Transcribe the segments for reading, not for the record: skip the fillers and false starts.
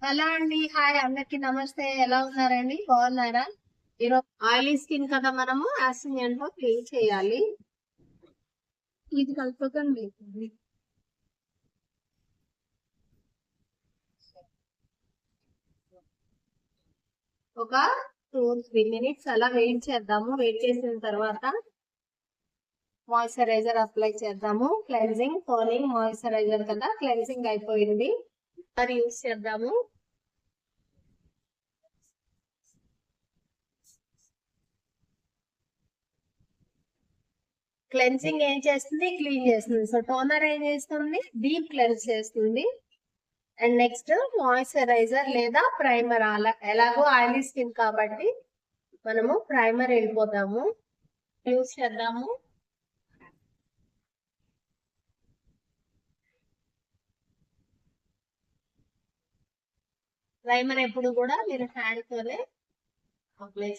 Hello అండి, hi అందరికి నమస్తే. ఎలా ఉన్నారండి? బాగున్నారా? ఈరోజు ఆయిలీ స్కిన్ కదా, మనము యాసిన్ తో క్లీన్ చేయాలి. ఇది కలుపుకండి. ఒక 2-3 మినిట్స్ అలా వెయిట్ చేద్దాము. వెయిట్ చేసిన తర్వాత మాయిశ్చరైజర్ అప్లై చేద్దాము. క్లెన్జింగ్, టోనింగ్, మాయిశ్చరైజర్ కదా, క్లెన్జింగ్ అయిపోయింది. మరి యూస్ చేద్దాము. క్లెన్సింగ్ ఏం చేస్తుంది? క్లీన్ చేస్తుంది. సో టోనర్ ఏం చేస్తుంది? డీప్ క్లెన్స్ చేస్తుంది. అండ్ నెక్స్ట్ మాయిశ్చరైజర్ లేదా ప్రైమర్. అలా ఎలాగో ఆయిలీ స్కిన్ కాబట్టి మనము ప్రైమర్ వెళ్ళిపోతాము, యూస్ చేద్దాము. ప్రైమర్ ఎప్పుడు కూడా మీరు హ్యాండ్ తోనే అప్లై.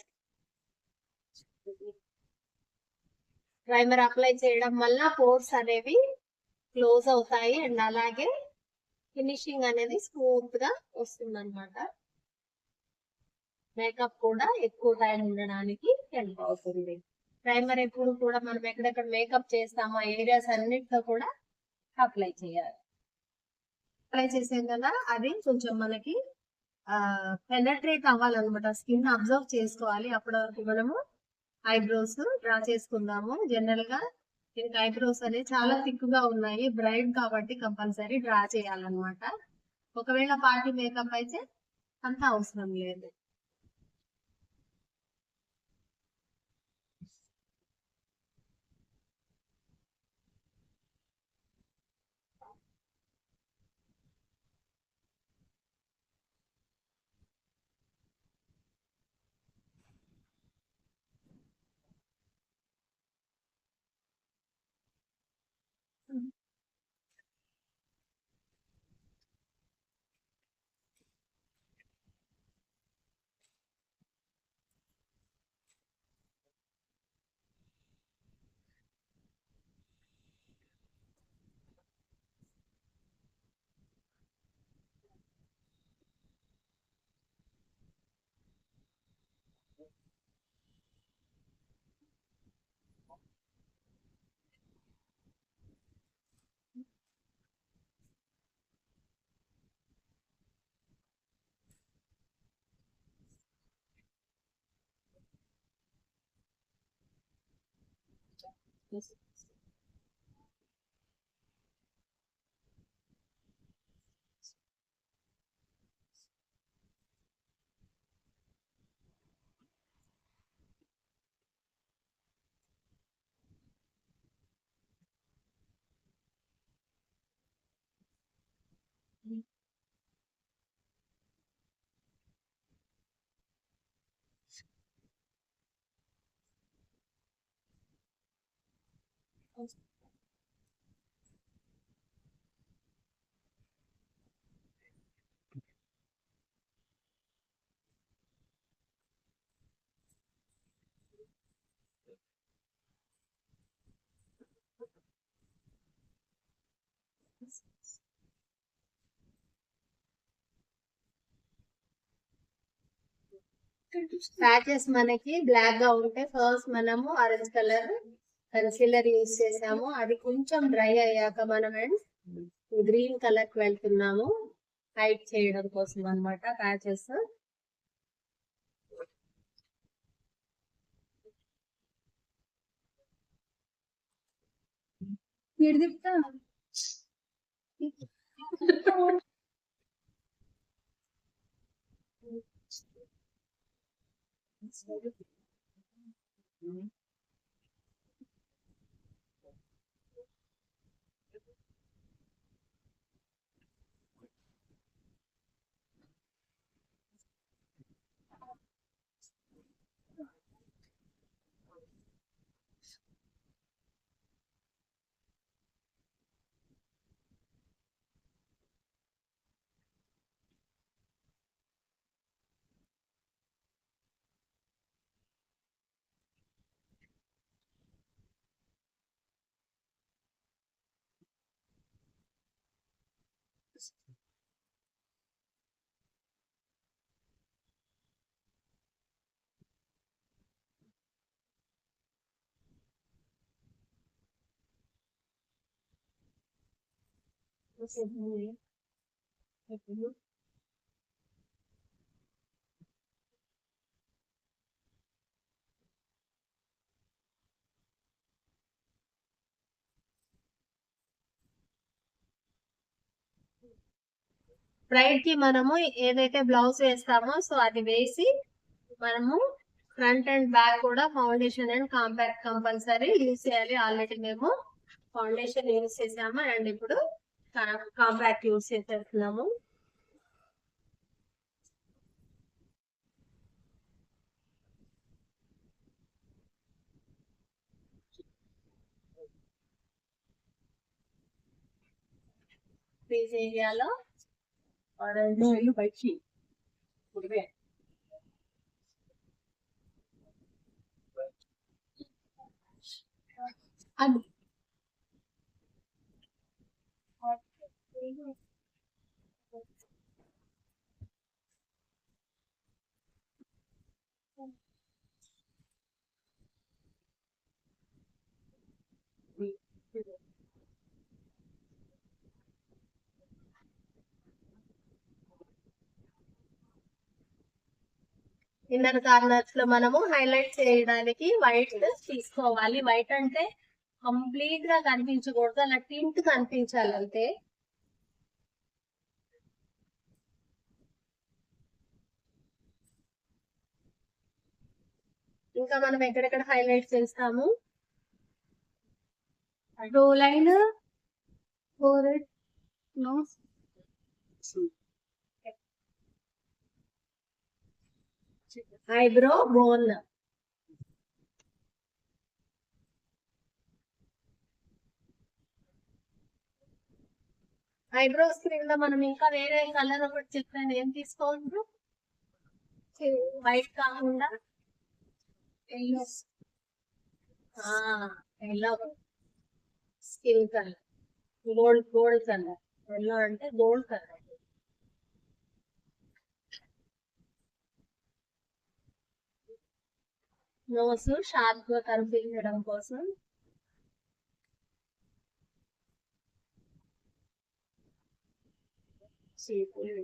ప్రైమర్ అప్లై చేయడం వల్ల పోర్స్ అనేవి క్లోజ్ అవుతాయి అండ్ అలాగే ఫినిషింగ్ అనేది స్మూత్ గా వస్తుంది అనమాట. మేకప్ కూడా ఎక్కువ టైం ఉండడానికి హెల్ప్ అవుతుంది. ప్రైమర్ ఎప్పుడు కూడా మనం ఎక్కడెక్కడ మేకప్ చేస్తామో ఆ ఏరియాస్ అన్నిటితో కూడా అప్లై చేయాలి. అప్లై చేసాం కదా, అది కొంచెం మనకి పెనట్రేట్ అవ్వాలన్నమాట. స్కిన్ అబ్జర్వ్ చేసుకోవాలి. అప్పటి వరకు మనము ఐబ్రోస్ డ్రా చేసుకుందాము. జనరల్ గా దీనికి ఐబ్రోస్ అనేవి చాలా థిక్ గా ఉన్నాయి, బ్రైట్ కాబట్టి కంపల్సరీ డ్రా చేయాలన్నమాట. ఒకవేళ పార్టీ మేకప్ అయితే అంత అవసరం లేదు. ప్యాచెస్ మనకి బ్లాక్ గా ఉంటే ఫస్ట్ మనము ఆరెంజ్ కలర్ కన్సీలర్ యూజ్ చేసాము. అది కొంచెం డ్రై అయ్యాక మనం గ్రీన్ కలర్ కి వెళ్తున్నాము, హైడ్ చేయడం కోసం అన్నమాట ప్యాచెస్. తిడతా బ్రైడ్ కి మనము ఏదైతే బ్లౌజ్ వేస్తామో సో అది వేసి మనము ఫ్రంట్ అండ్ బ్యాక్ కూడా foundation and compact compulsory use చేయాలి. ఆల్రెడీ మేము ఫౌండేషన్ యూజ్ చేసాము అండ్ ఇప్పుడు కాంపాక్ట్ యూజ్ చేసేస్తున్నాము. ఫేస్ ఏరియాలో ఆరెంజ్ బయటికి అది ఇన్నర్ కార్నర్స్ లో మనము హైలైట్ చేయడానికి వైట్ తీసుకోవాలి. వైట్ అంటే కంప్లీట్ గా కనిపించకూడదు, అలా టింట్ కనిపించాలి అంతే. ఇంకా మనం ఎక్కడెక్కడ హైలైట్ చేస్తాము, డో line, forehead, nose, eyebrow bone. Eyebrows క్రింద మనం ఇంకా వేరే కలర్ ఒకటి చెప్పాను, ఏం తీసుకోవచ్చు? వైట్ కాకుండా yellow, yellow skin colour, gold colour. Yellow అంటే గోల్డ్ కలర్. నోస్ షార్ప్ గా కనిపించడం కోసం చేతులు.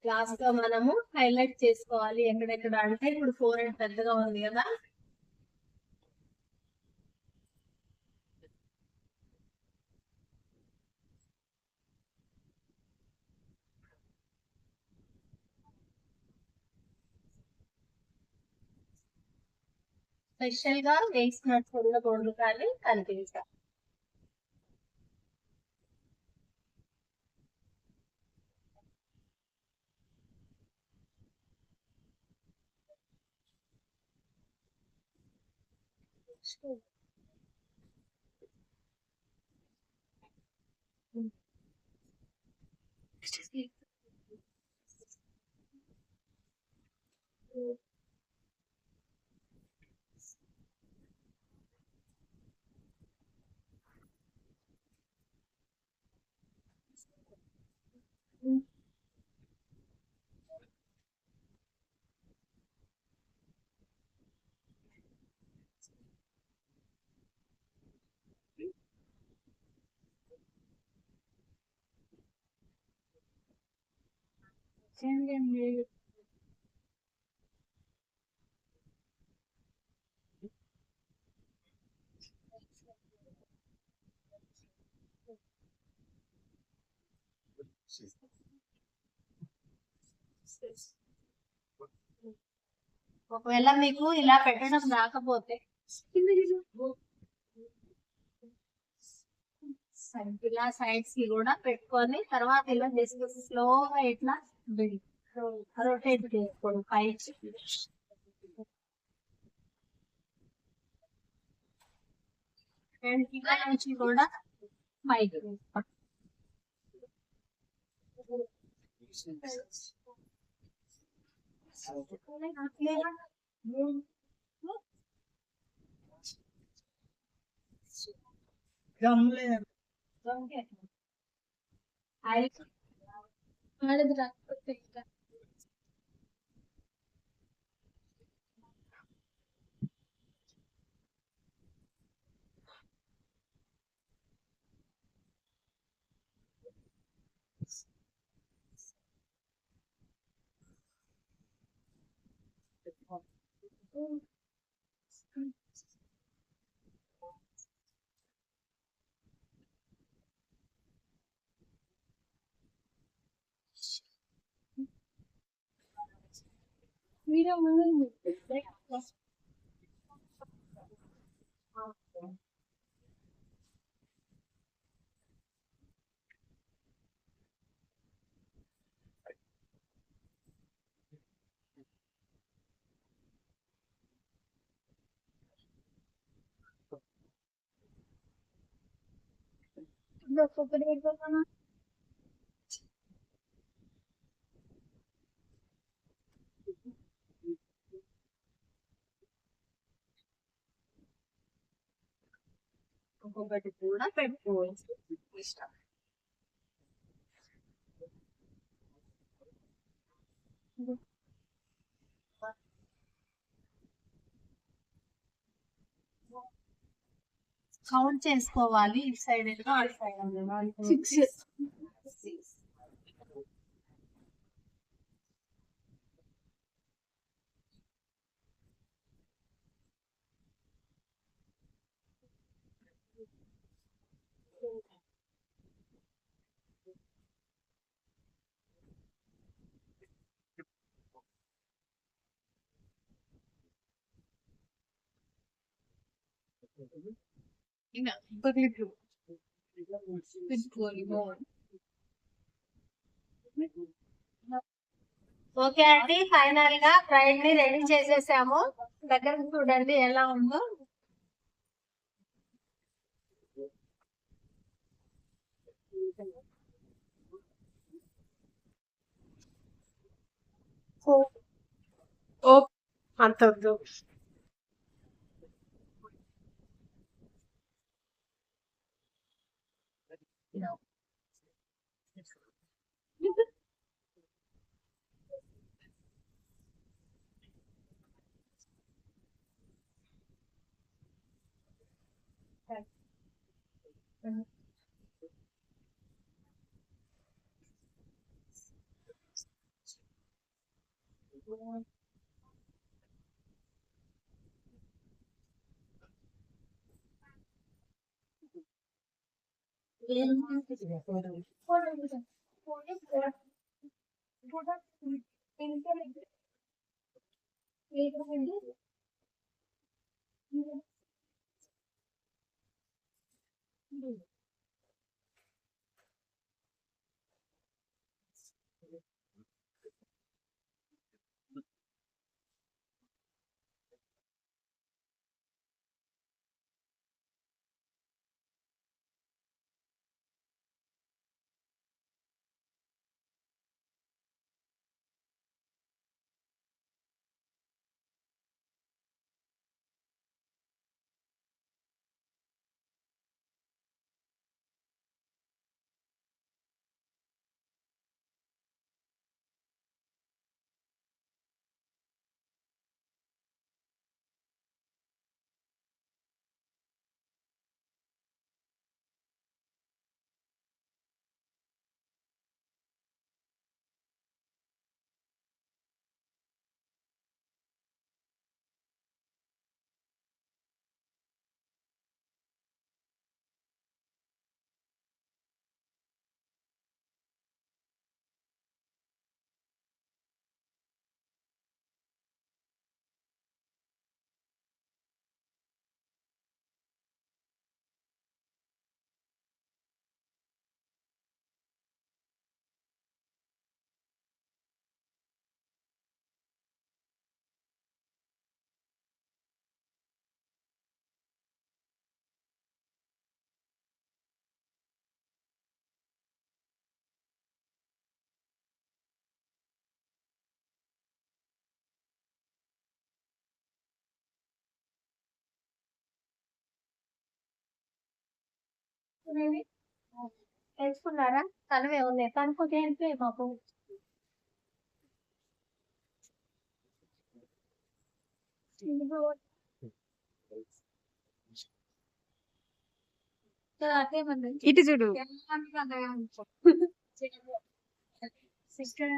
లాస్ట్ గా మనము హైలైట్ చేసుకోవాలి ఎక్కడెక్కడ అంటే, ఇప్పుడు 4 పెద్దగా ఉంది కదా, స్పెషల్ గా వేసినట్టు ఉండకూడదు కానీ కనిపించాలి. ఒకవేళ మీకు ఇలా పెట్టడం రాకపోతే ఇలా సైడ్స్ కి కూడా పెట్టుకొని తర్వాత ఇలా జస్ట్ స్లోగా ఇట్లా రొటేట్ చేసుకోండి పైకి. అండ్ ఇక్కడ నుంచి కూడా పైకి ఒక్కొక్కటి కూడా పెట్టుకోవచ్చు ఇష్టం. కౌంట్ చేసుకోవాలి ఇటు సైడ్ అటు సైడ్. ఓకే అండి, ఫైనల్ గా ఫ్రైడ్ ని రెడీ చేసేసాము. దగ్గర చూడండి ఎలా ఉందో. అంత వద్దు. చేసుకునేది తెలుసుకున్నారా? తనవే ఉన్నాయి కనుక్కుంటే ఏంటి మాకు అదేమండి ఇటు చూడు. సిస్టర్